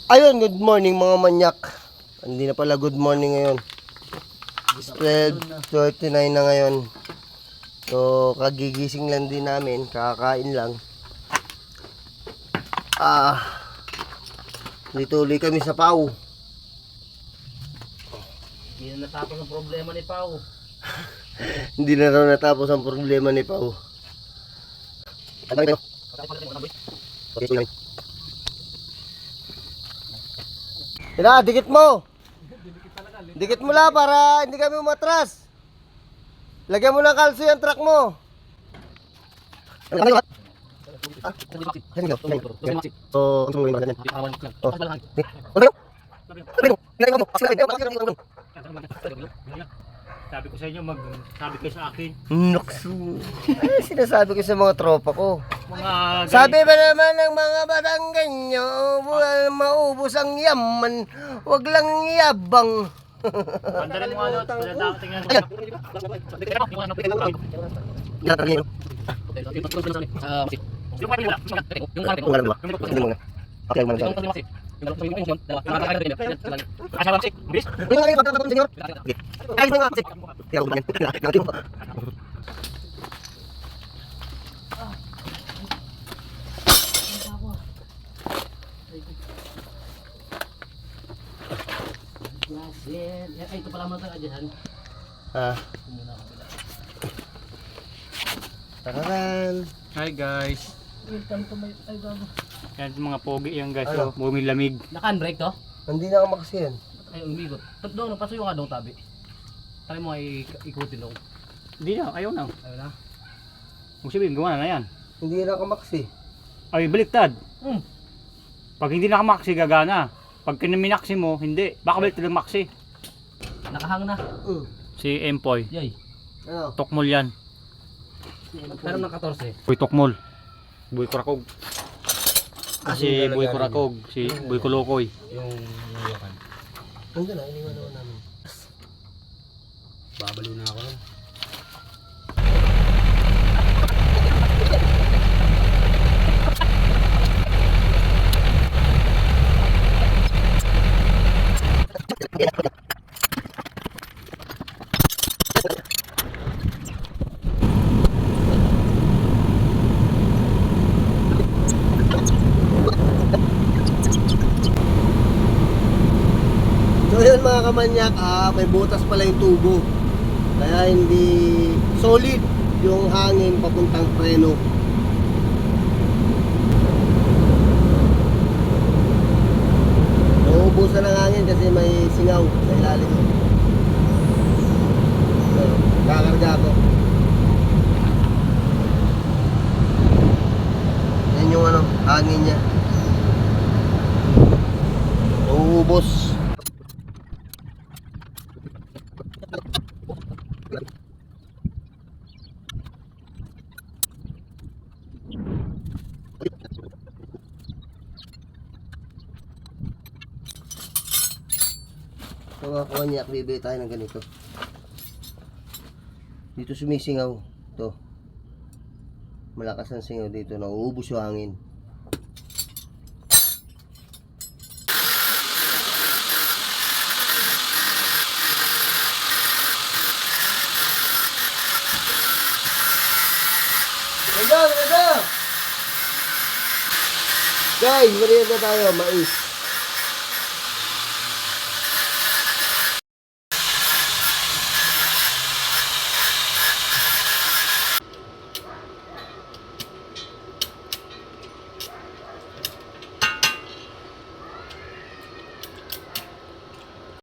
Ayun, good morning mga manyak. Hindi na pala good morning ngayon. 12:39 na ngayon. So, kagigising lang din namin. Kakain lang. Dito ulit kami sa Pau. Hindi na natapos ang problema ni Pao. Hindi na raw natapos ang problema ni Pau. Ano kayo? Okay, sige. Tira, dikit mo. Dikit mo lang para hindi kami umatras. Lagyan mo ng kalso yung truck mo. Sabi ko sa inyo, sabi ko sa akin. Naksu. Sinasabi ko sa mga tropa ko. Mga Sabi ba naman ng mga Batanggenyo, maubos ang yaman, wag lang yabang. Pandarin mo ano, tingnan mo. Ay, ito pala mga taga-adyahan. Tararan. Hi guys. Welcome to my... Ay, gago. Yan yung mga pogi yan guys. Ano? Oh, bumilamig. Naka-unbreak to? Hindi na ako makasiyan. Ay, umigot. Doon, pasuyo ka doon tabi. Try mo ay ikutin doon. Hindi na, ayaw na. Ayun na. Kung sabihin, gawa na yan. Hindi na ako maksi. Ay, baliktad. Hmm. Pag hindi nakamaksi, gagana. Pag kinaminaksi mo, hindi. Baka baliktad ang maksi. Nakahang na. Si Empoy. Yay. Ano? Tokmol yan. Pero ng 14. Boy Tokmol. Boy Kurakog. Si Boy lalagarin Kurakog. Si Boy Kulukoy. Yung yakan. Nandun na, iniwan naman namin. Babalo na ako. So yun mga kamanyak, may butas pala yung tubo. Kaya hindi solid yung hangin papuntang preno. Nauubusan ng hangin kasi may singaw sa ilalim. So, kakarga ko. Yan yung ano, hangin niya. Nauubos. So mga kawanyak, bibili tayo ng ganito. Dito sumisingaw. Ito. Malakas ang singaw dito. Nauubos yung hangin. Guys, merienda tayo. Mais.